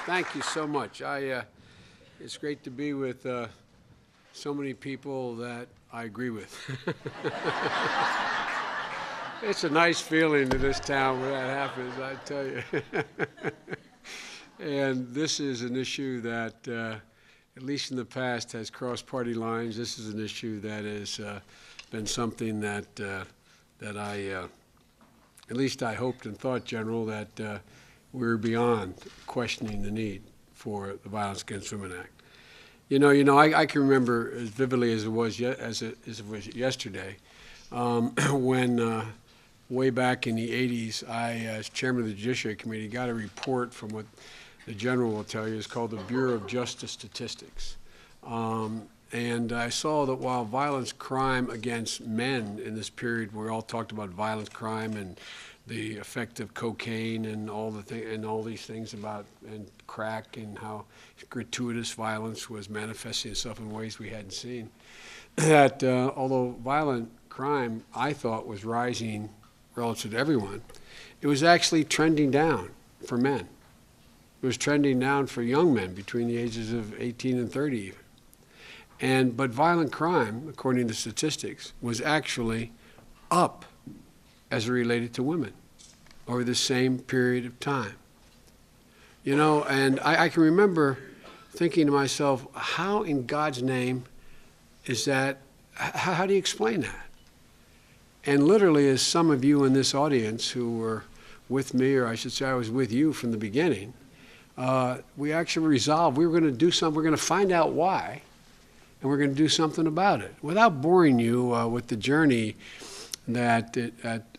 Thank you so much. It's great to be with so many people that I agree with. It's a nice feeling in this town when that happens, I tell you. And this is an issue that, at least in the past, has crossed party lines. This is an issue that has been something that at least I hoped and thought, General, that we're beyond questioning the need for the Violence Against Women Act. I can remember as vividly as it was yesterday, when way back in the 80s, I, as chairman of the Judiciary Committee, got a report from what the General will tell you is called the Bureau of Justice Statistics. And I saw that while violence crime against men in this period, we all talked about violent crime and the effect of cocaine and all these things about and crack and how gratuitous violence was manifesting itself in ways we hadn't seen. That although violent crime, I thought, was rising relative to everyone, it was actually trending down for men. It was trending down for young men between the ages of 18 and 30 even. But violent crime, according to statistics, was actually up as it related to women over the same period of time. And I can remember thinking to myself, how in God's name is that, how do you explain that? And literally, as some of you in this audience who were with me, or I should say I was with you from the beginning, we actually resolved we were going to do something, we're going to find out why, and we're going to do something about it. Without boring you with the journey that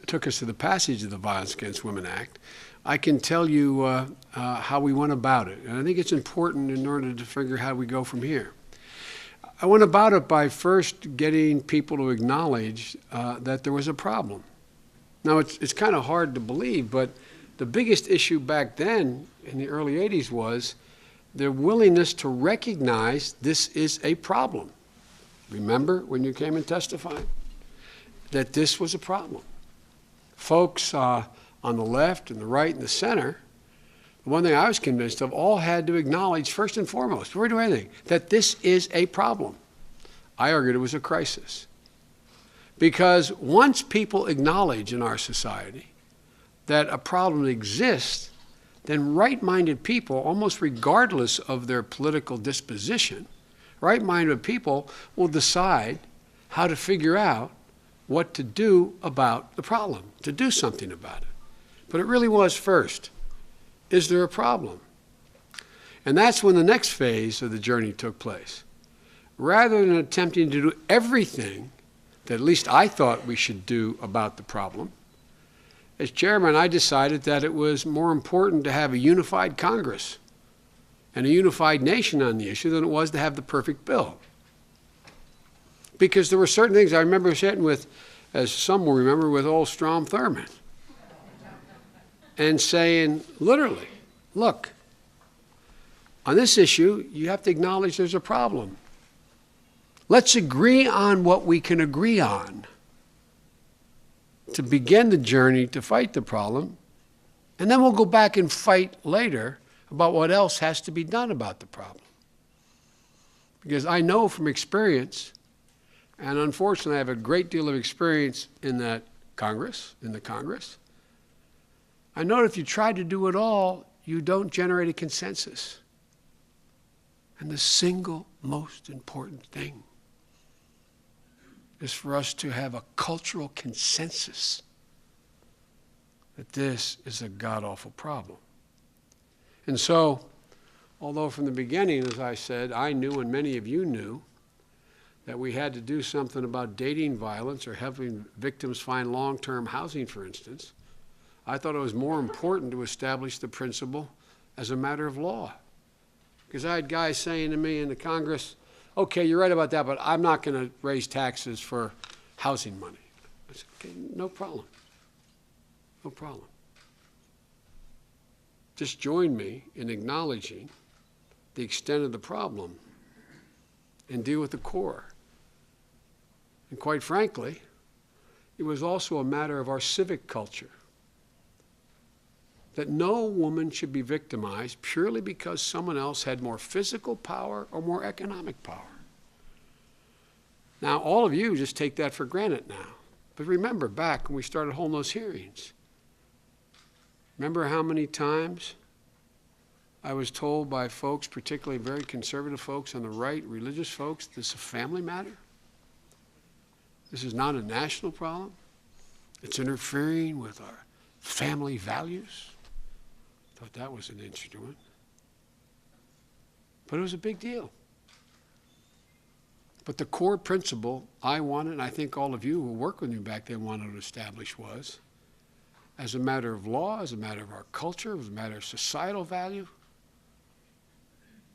took us to the passage of the Violence Against Women Act, I can tell you how we went about it. And I think it's important in order to figure how we go from here. I went about it by first getting people to acknowledge that there was a problem. Now, it's kind of hard to believe, but the biggest issue back then in the early 80s was their willingness to recognize this is a problem. Remember when you came and testified that this was a problem? Folks on the left and the right and the center, the one thing I was convinced of, all had to acknowledge first and foremost, before we do anything, that this is a problem. I argued it was a crisis. Because once people acknowledge in our society that a problem exists, then right-minded people, almost regardless of their political disposition, right-minded people will decide how to figure out what to do about the problem, to do something about it. But it really was first, is there a problem? And that's when the next phase of the journey took place. Rather than attempting to do everything that at least I thought we should do about the problem, as chairman, I decided that it was more important to have a unified Congress and a unified nation on the issue than it was to have the perfect bill. Because there were certain things I remember sitting with, as some will remember, with old Strom Thurmond, and saying, literally, look, on this issue, you have to acknowledge there's a problem. Let's agree on what we can agree on to begin the journey to fight the problem, and then we'll go back and fight later about what else has to be done about the problem. Because I know from experience, and unfortunately I have a great deal of experience in the Congress, I know that if you try to do it all, you don't generate a consensus. And the single most important thing is for us to have a cultural consensus that this is a god-awful problem. And so, although from the beginning, as I said, I knew and many of you knew that we had to do something about dating violence or helping victims find long-term housing, for instance, I thought it was more important to establish the principle as a matter of law. Because I had guys saying to me in the Congress, okay, you're right about that, but I'm not going to raise taxes for housing money. I said, okay, no problem. No problem. Just join me in acknowledging the extent of the problem and deal with the core. And quite frankly, it was also a matter of our civic culture. that no woman should be victimized purely because someone else had more physical power or more economic power. Now, all of you just take that for granted now. But remember back when we started holding those hearings. Remember how many times I was told by folks, particularly very conservative folks on the right, religious folks, this is a family matter? This is not a national problem? It's interfering with our family values? Thought that was an interesting one. But it was a big deal. But the core principle I wanted, and I think all of you who worked with me back then wanted to establish was, as a matter of law, as a matter of our culture, as a matter of societal value,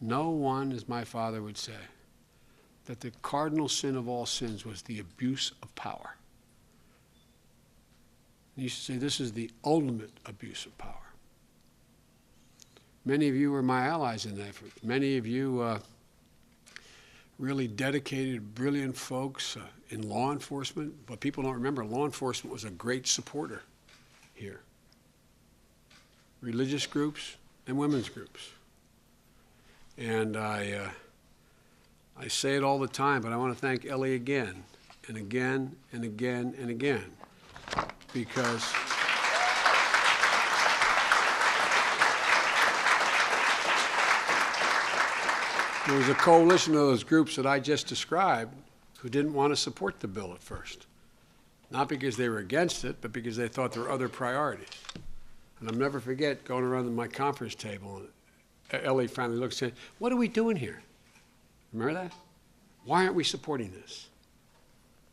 no one, as my father would say, that the cardinal sin of all sins was the abuse of power. He used to say this is the ultimate abuse of power. Many of you were my allies in that effort. Many of you really dedicated, brilliant folks in law enforcement. But people don't remember, law enforcement was a great supporter here. Religious groups and women's groups. And I say it all the time, but I want to thank Ellie again and again and again and again, because there was a coalition of those groups that I just described who didn't want to support the bill at first. Not because they were against it, but because they thought there were other priorities. And I'll never forget going around my conference table, and Ellie finally looked and said, "What are we doing here?" Remember that? Why aren't we supporting this?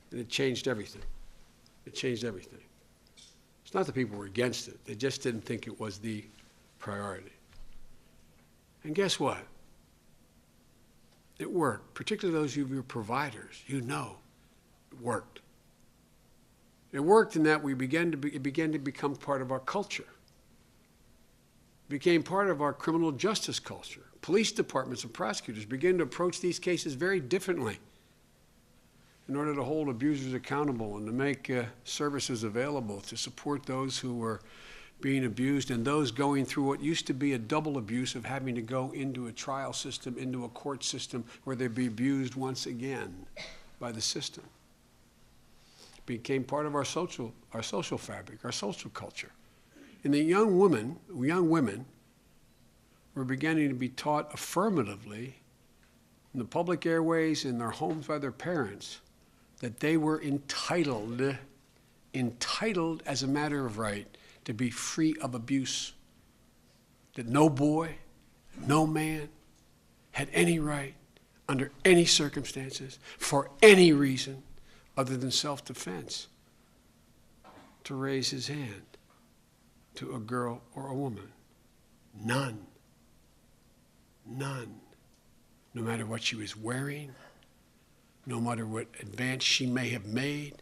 And it changed everything. It changed everything. It's not that people were against it. They just didn't think it was the priority. And guess what? It worked. Particularly those of you who are providers, you know it worked. It worked in that it began to become part of our culture. It became part of our criminal justice culture. Police departments and prosecutors began to approach these cases very differently in order to hold abusers accountable and to make services available to support those who were being abused and those going through what used to be a double abuse of having to go into a trial system, into a court system where they'd be abused once again by the system. It became part of our social fabric, our social culture. And the young women were beginning to be taught affirmatively in the public airways, in their homes by their parents, that they were entitled as a matter of right to be free of abuse, that no boy, no man had any right, under any circumstances, for any reason other than self-defense, to raise his hand to a girl or a woman. None. None. No matter what she was wearing, no matter what advance she may have made,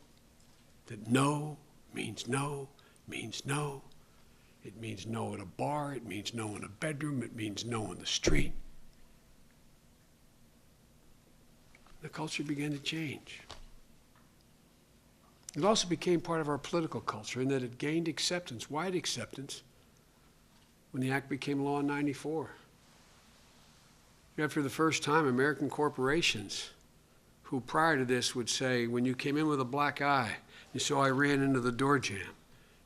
that no means no means no. It means no at a bar, it means no in a bedroom, it means no in the street. The culture began to change. It also became part of our political culture in that it gained acceptance, wide acceptance, when the act became law in '94. You had for the first time American corporations who prior to this would say, when you came in with a black eye, you saw I ran into the door jamb.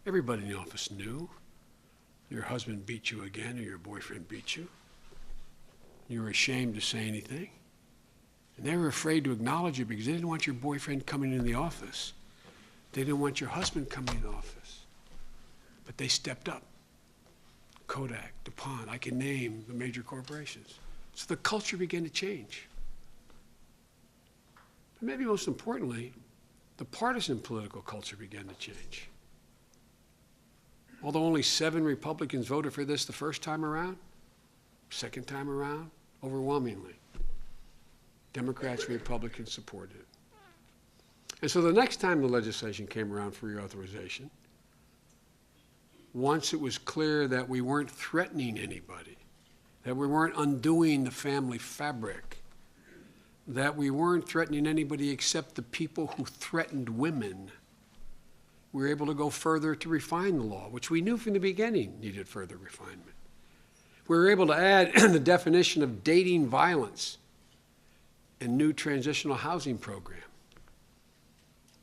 Everybody in the office knew. Your husband beat you again or your boyfriend beat you. You were ashamed to say anything. And they were afraid to acknowledge it because they didn't want your boyfriend coming in the office. They didn't want your husband coming in the office. But they stepped up. Kodak, DuPont, I can name the major corporations. So the culture began to change. But maybe most importantly, the partisan political culture began to change. Although only 7 Republicans voted for this the first time around, second time around, overwhelmingly, Democrats and Republicans supported it. And so the next time the legislation came around for reauthorization, once it was clear that we weren't threatening anybody, that we weren't undoing the family fabric, that we weren't threatening anybody except the people who threatened women, We were able to go further to refine the law, which we knew from the beginning needed further refinement. We were able to add the definition of dating violence and new transitional housing program,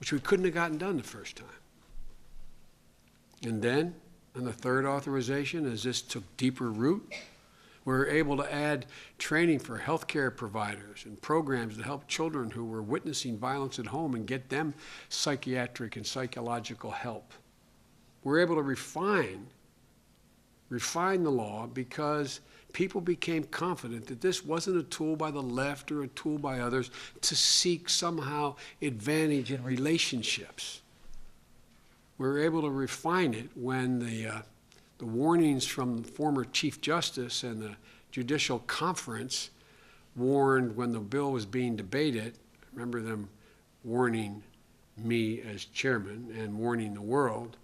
which we couldn't have gotten done the first time. And then, on the third authorization, as this took deeper root, we were able to add training for healthcare providers and programs to help children who were witnessing violence at home and get them psychiatric and psychological help. We were able to refine the law because people became confident that this wasn't a tool by the left or a tool by others to seek somehow advantage in relationships. We were able to refine it when the warnings from the former Chief Justice and the Judicial Conference warned when the bill was being debated. I remember them warning me as chairman and warning the world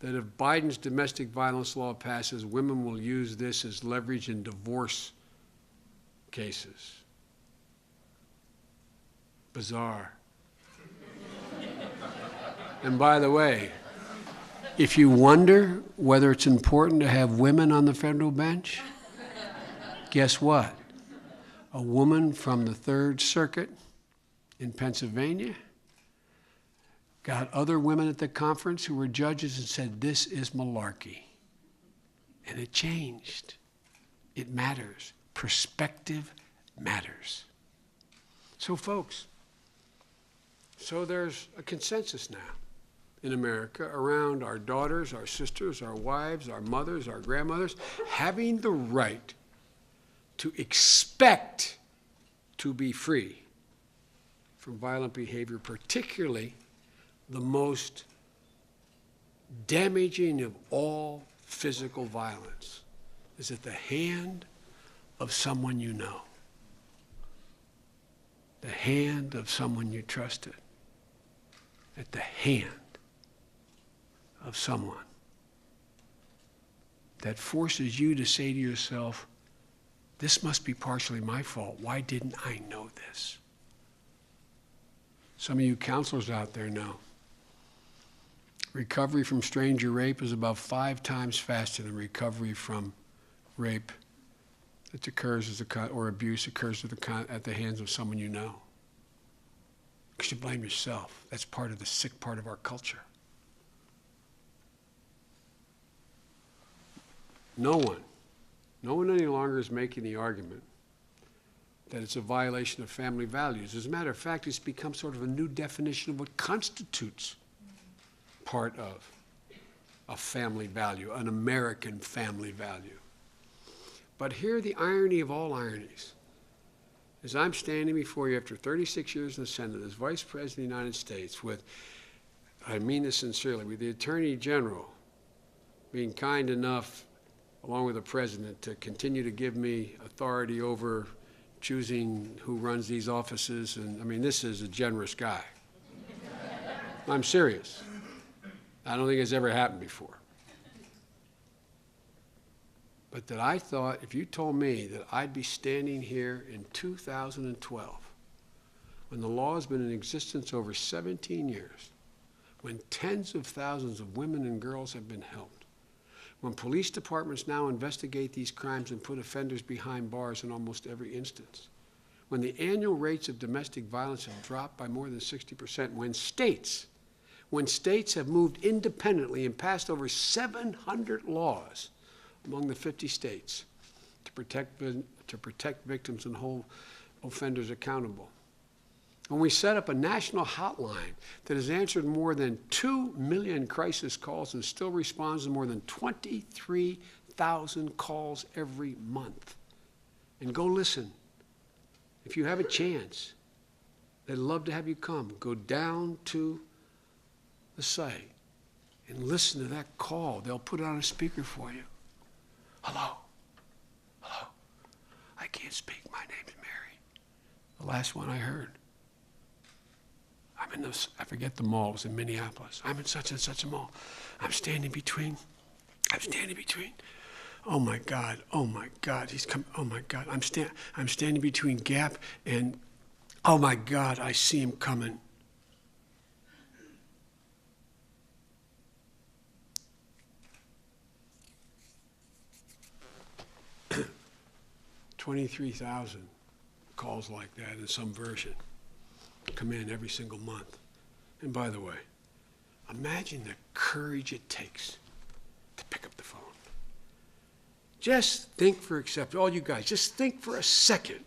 that if Biden's domestic violence law passes, women will use this as leverage in divorce cases. Bizarre. And by the way, if you wonder whether it's important to have women on the federal bench, guess what? A woman from the Third Circuit in Pennsylvania got other women at the conference who were judges and said, this is malarkey. And it changed. It matters. Perspective matters. So folks, there's a consensus now in America around our daughters, our sisters, our wives, our mothers, our grandmothers, having the right to expect to be free from violent behavior, particularly the most damaging of all physical violence is at the hand of someone you know, the hand of someone you trusted, at the hand of someone that forces you to say to yourself, this must be partially my fault. Why didn't I know this? Some of you counselors out there know. Recovery from stranger rape is about 5 times faster than recovery from rape that occurs or abuse occurs at the hands of someone you know. Because you blame yourself. That's part of the sick part of our culture. No one any longer is making the argument that it's a violation of family values. As a matter of fact, it's become sort of a new definition of what constitutes part of a family value, an American family value. But here the irony of all ironies is I'm standing before you after 36 years in the Senate as Vice President of the United States with, I mean this sincerely, with the Attorney General being kind enough, along with the President, to continue to give me authority over choosing who runs these offices. And I mean, this is a generous guy. I'm serious. I don't think it's ever happened before. But that I thought, if you told me that I'd be standing here in 2012, when the law has been in existence over 17 years, when tens of thousands of women and girls have been helped, when police departments now investigate these crimes and put offenders behind bars in almost every instance, when the annual rates of domestic violence have dropped by more than 60%, when states have moved independently and passed over 700 laws among the 50 states to protect victims and hold offenders accountable. When we set up a national hotline that has answered more than 2 million crisis calls and still responds to more than 23,000 calls every month. And go listen. If you have a chance, they'd love to have you come. Go down to the site and listen to that call. They'll put it on a speaker for you. Hello? Hello? I can't speak. My name's Mary. The last one I heard. I'm in this, I forget the mall, it was in Minneapolis. I'm in such and such a mall. I'm standing between. Oh my God, he's come, oh my God. I'm standing between Gap and, oh my God, I see him coming. 23,000 calls like that in some version come in every single month. And by the way, imagine the courage it takes to pick up the phone. Just think for acceptance. All you guys, just think for a second.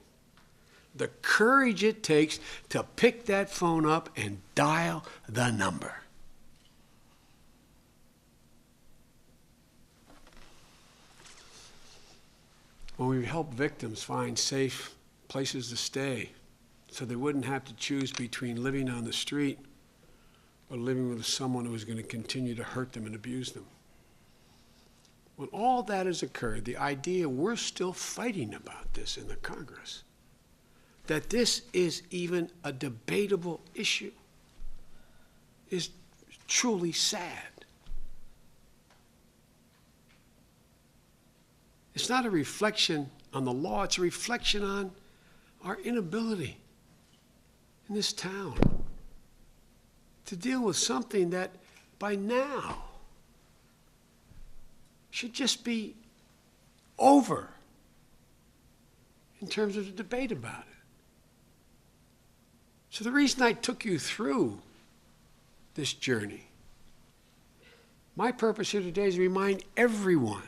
The courage it takes to pick that phone up and dial the number. When we help victims find safe places to stay so they wouldn't have to choose between living on the street or living with someone who is going to continue to hurt them and abuse them. When all that has occurred, the idea we're still fighting about this in the Congress, that this is even a debatable issue, is truly sad. It's not a reflection on the law, it's a reflection on our inability in this town to deal with something that by now should just be over in terms of the debate about it. So the reason I took you through this journey, my purpose here today is to remind everyone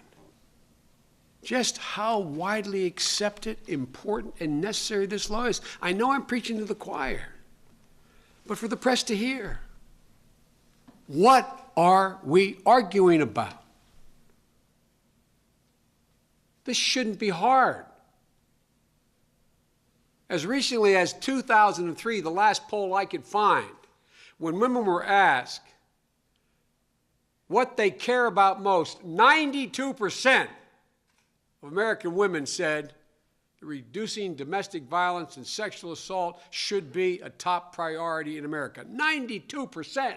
just how widely accepted, important, and necessary this law is. I know I'm preaching to the choir, but for the press to hear, what are we arguing about? This shouldn't be hard. As recently as 2003, the last poll I could find, when women were asked what they care about most, 92% of American women said reducing domestic violence and sexual assault should be a top priority in America. 92%.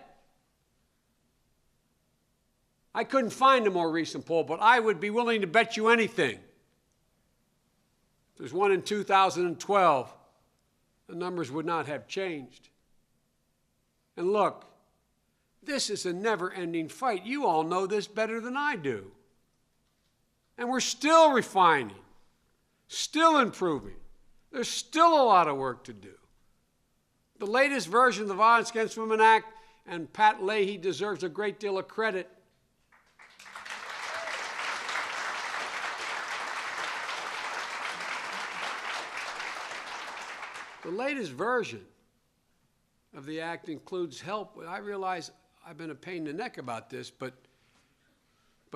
I couldn't find a more recent poll, but I would be willing to bet you anything. If there's one in 2012, the numbers would not have changed. And look, this is a never-ending fight. You all know this better than I do. And we're still refining, still improving. There's still a lot of work to do. The latest version of the Violence Against Women Act, and Pat Leahy deserves a great deal of credit. The latest version of the act includes help. I realize I've been a pain in the neck about this, but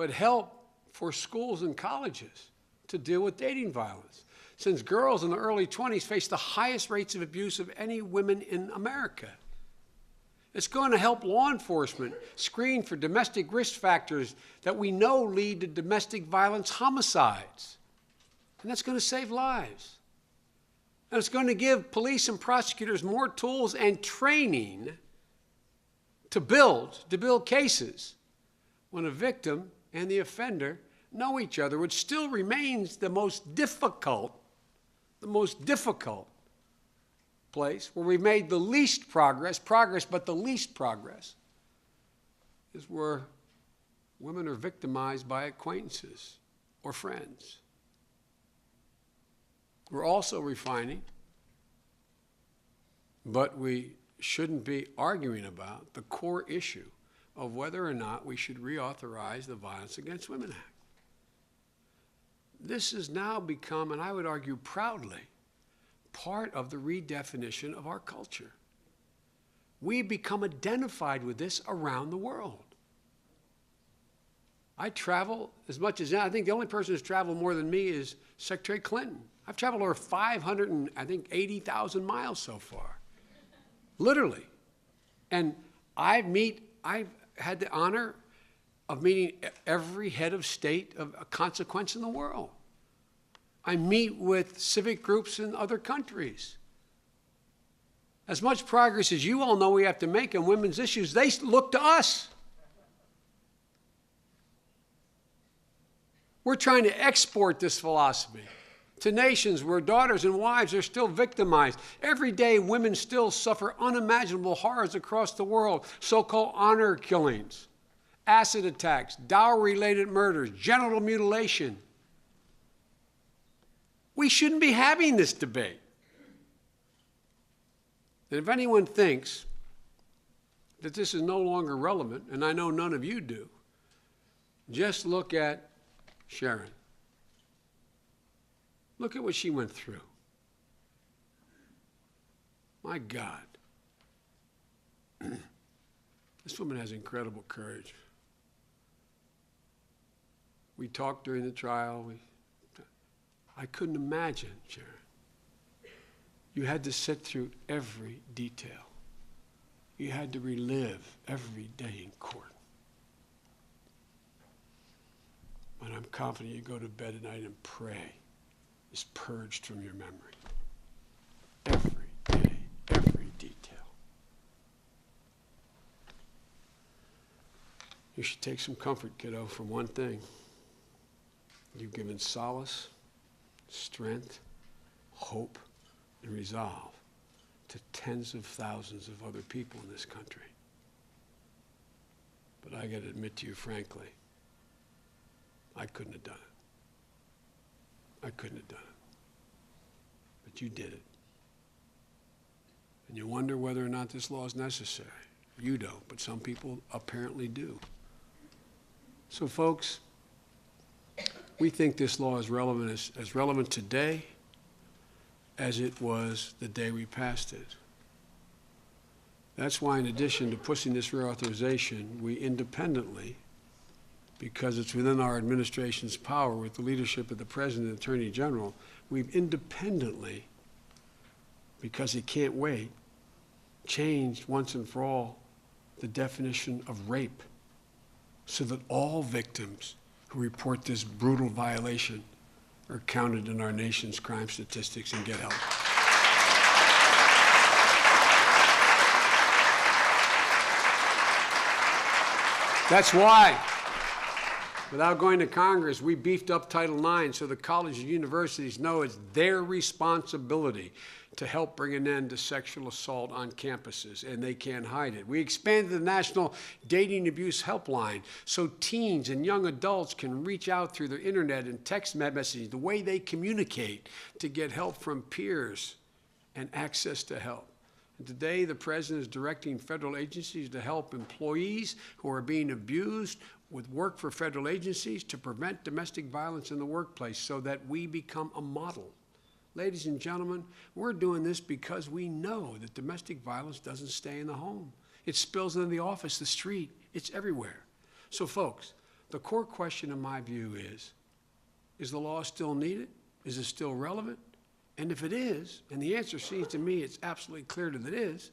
help for schools and colleges to deal with dating violence, since girls in the early 20s face the highest rates of abuse of any women in America. It's going to help law enforcement screen for domestic risk factors that we know lead to domestic violence homicides. And that's going to save lives. And it's going to give police and prosecutors more tools and training to build cases when a victim and the offender know each other, which still remains the most difficult place where we've made the least progress, but the least progress is where women are victimized by acquaintances or friends. We're also refining, but we shouldn't be arguing about the core issue of whether or not we should reauthorize the Violence Against Women Act. This has now become, and I would argue proudly, part of the redefinition of our culture. We've become identified with this around the world. I travel as much as, I think the only person who's traveled more than me is Secretary Clinton. I've traveled over 580,000 miles so far, literally. And I've had the honor of meeting every head of state of consequence in the world. I meet with civic groups in other countries. As much progress as you all know we have to make on women's issues, they look to us. We're trying to export this philosophy to nations where daughters and wives are still victimized. Every day, women still suffer unimaginable horrors across the world, so-called honor killings, acid attacks, dowry-related murders, genital mutilation. We we shouldn't be having this debate. And if anyone thinks that this is no longer relevant, and I know none of you do, just look at Sharon. Look at what she went through. My God. This woman has incredible courage. We talked during the trial. I couldn't imagine, Sharon. You had to sit through every detail. You had to relive every day in court. But I'm confident you go to bed at night and pray is purged from your memory. Every day, every detail. You should take some comfort, kiddo, from one thing. You've given solace, strength, hope, and resolve to tens of thousands of other people in this country. But I got to admit to you frankly, I couldn't have done it. I couldn't have done it. But you did it. And you wonder whether or not this law is necessary. You don't, but some people apparently do. So folks, we think this law is relevant as relevant today as it was the day we passed it. That's why in addition to pushing this reauthorization, we independently, because it's within our administration's power with the leadership of the President and Attorney General, we've independently, because he can't wait, changed once and for all the definition of rape so that all victims who report this brutal violation are counted in our nation's crime statistics and get help. That's why, without going to Congress, we beefed up Title IX so the colleges and universities know it's their responsibility to help bring an end to sexual assault on campuses, and they can't hide it. We expanded the National Dating Abuse Helpline so teens and young adults can reach out through the internet and text messaging, the way they communicate, to get help from peers and access to help. And today, the President is directing federal agencies to help employees who are being abused with work for federal agencies to prevent domestic violence in the workplace so that we become a model. Ladies and gentlemen, we're doing this because we know that domestic violence doesn't stay in the home. It spills into the office, the street, it's everywhere. So folks, the core question in my view is the law still needed? Is it still relevant? And if it is, and the answer seems to me it's absolutely clear that it is,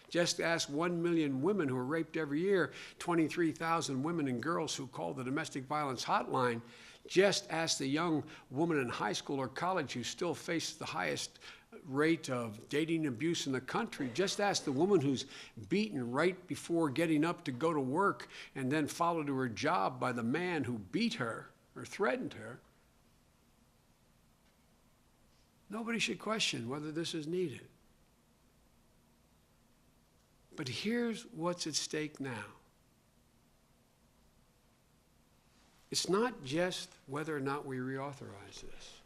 just ask 1 million women who are raped every year, 23,000 women and girls who call the domestic violence hotline. Just ask the young woman in high school or college who still faces the highest rate of dating abuse in the country. Just ask the woman who's beaten right before getting up to go to work and then followed to her job by the man who beat her or threatened her. Nobody should question whether this is needed. But here's what's at stake now. It's not just whether or not we reauthorize this.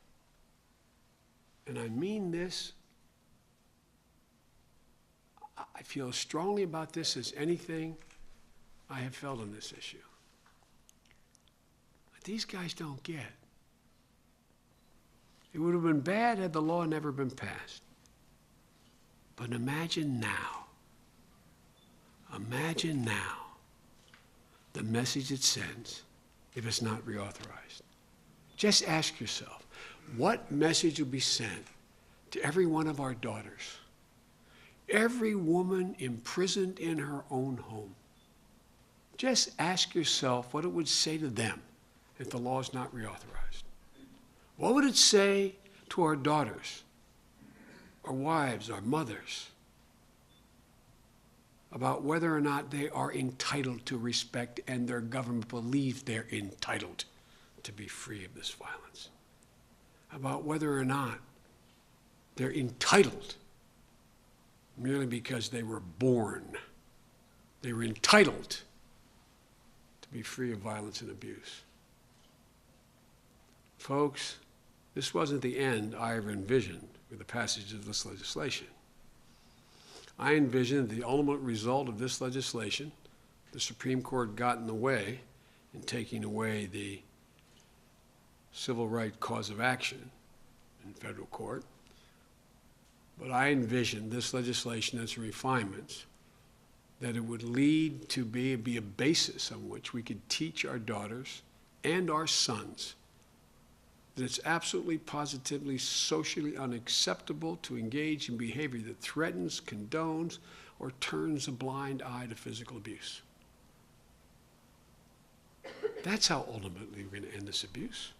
And I mean this, I feel as strongly about this as anything I have felt on this issue. But these guys don't get. It would have been bad had the law never been passed. But imagine now the message it sends if it's not reauthorized. Just ask yourself, what message will be sent to every one of our daughters, every woman imprisoned in her own home? Just ask yourself what it would say to them if the law is not reauthorized. What would it say to our daughters, our wives, our mothers, about whether or not they are entitled to respect and their government believes they're entitled to be free of this violence? About whether or not they're entitled merely because they were born. They were entitled to be free of violence and abuse. Folks, This wasn't the end I ever envisioned with the passage of this legislation. I envisioned the ultimate result of this legislation, the Supreme Court got in the way in taking away the civil right cause of action in federal court. But I envisioned this legislation as refinements, that it would lead to be a basis on which we could teach our daughters and our sons that it's absolutely, positively, socially unacceptable to engage in behavior that threatens, condones, or turns a blind eye to physical abuse. That's how ultimately we're going to end this abuse.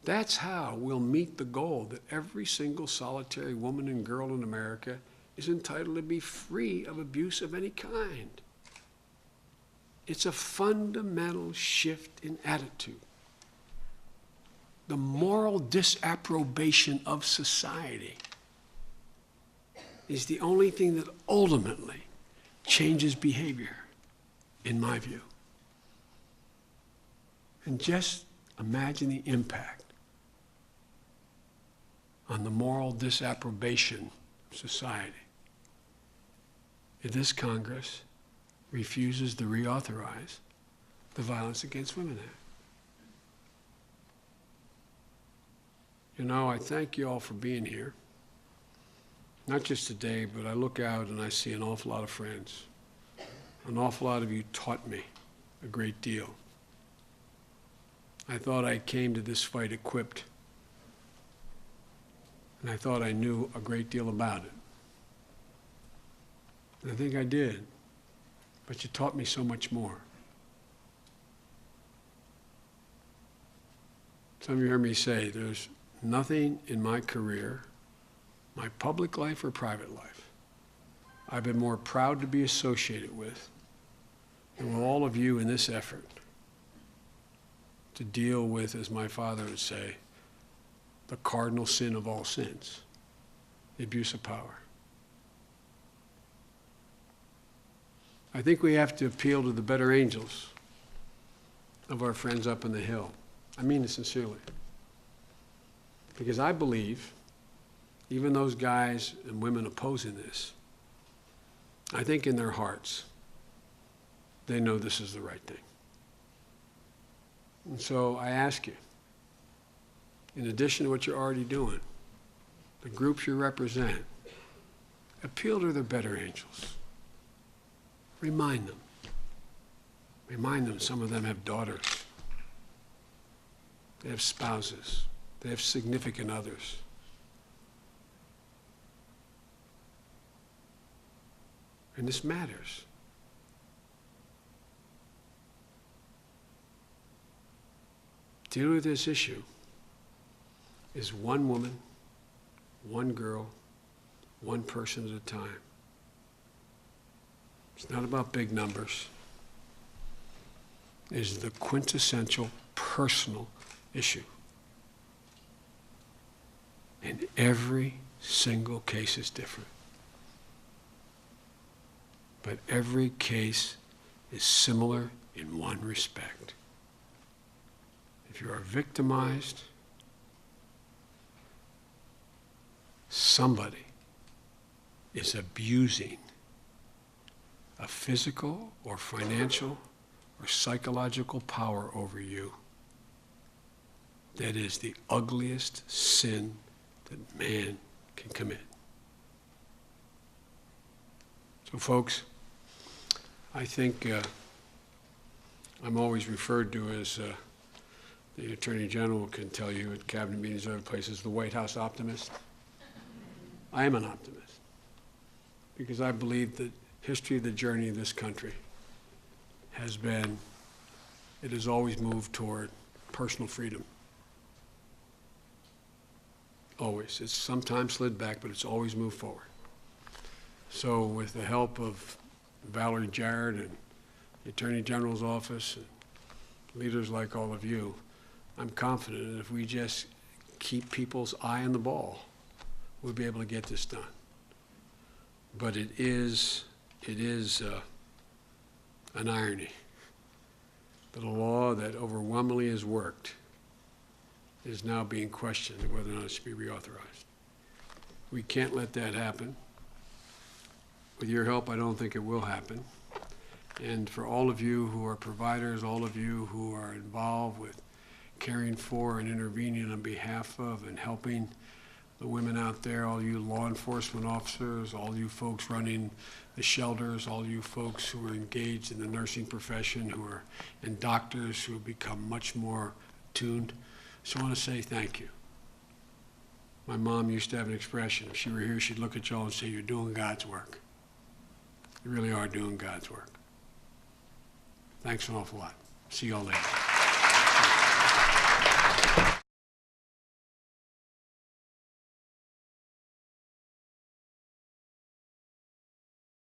That's how we'll meet the goal that every single solitary woman and girl in America is entitled to be free of abuse of any kind. It's a fundamental shift in attitude. The moral disapprobation of society is the only thing that ultimately changes behavior, in my view. And just imagine the impact on the moral disapprobation of society if this Congress refuses to reauthorize the Violence Against Women Act. You know, I thank you all for being here. Not just today, but I look out and I see an awful lot of friends. An awful lot of you taught me a great deal. I thought I came to this fight equipped, and I thought I knew a great deal about it. And I think I did, but you taught me so much more. Some of you heard me say there's nothing in my career, my public life or private life, I've been more proud to be associated with than with all of you in this effort to deal with, as my father would say, the cardinal sin of all sins, the abuse of power. I think we have to appeal to the better angels of our friends up on the Hill. I mean it sincerely. Because I believe, even those guys and women opposing this, I think in their hearts, they know this is the right thing. And so I ask you, in addition to what you're already doing, the groups you represent, appeal to their better angels. Remind them. Remind them some of them have daughters. They have spouses. They have significant others. And this matters. Dealing with this issue is one woman, one girl, one person at a time. It's not about big numbers. It is the quintessential personal issue. And every single case is different. But every case is similar in one respect. If you are victimized, somebody is abusing a physical or financial or psychological power over you that is the ugliest sin that man can commit. So folks, I think I'm always referred to as the Attorney General can tell you at cabinet meetings and other places, the White House optimist. I am an optimist because I believe that history of the journey of this country has been, it has always moved toward personal freedom. Always. It's sometimes slid back, but it's always moved forward. So with the help of Valerie Jarrett and the Attorney General's office and leaders like all of you, I'm confident that if we just keep people's eye on the ball, we'll be able to get this done. But it is an irony that a law that overwhelmingly has worked is now being questioned whether or not it should be reauthorized. We can't let that happen. With your help, I don't think it will happen. And for all of you who are providers, all of you who are involved with caring for and intervening on behalf of and helping the women out there, all you law enforcement officers, all you folks running the shelters, all you folks who are engaged in the nursing profession, and doctors who have become much more attuned. So I want to say thank you. My mom used to have an expression. If she were here, she'd look at y'all and say, "You're doing God's work." You really are doing God's work. Thanks an awful lot. See y'all later.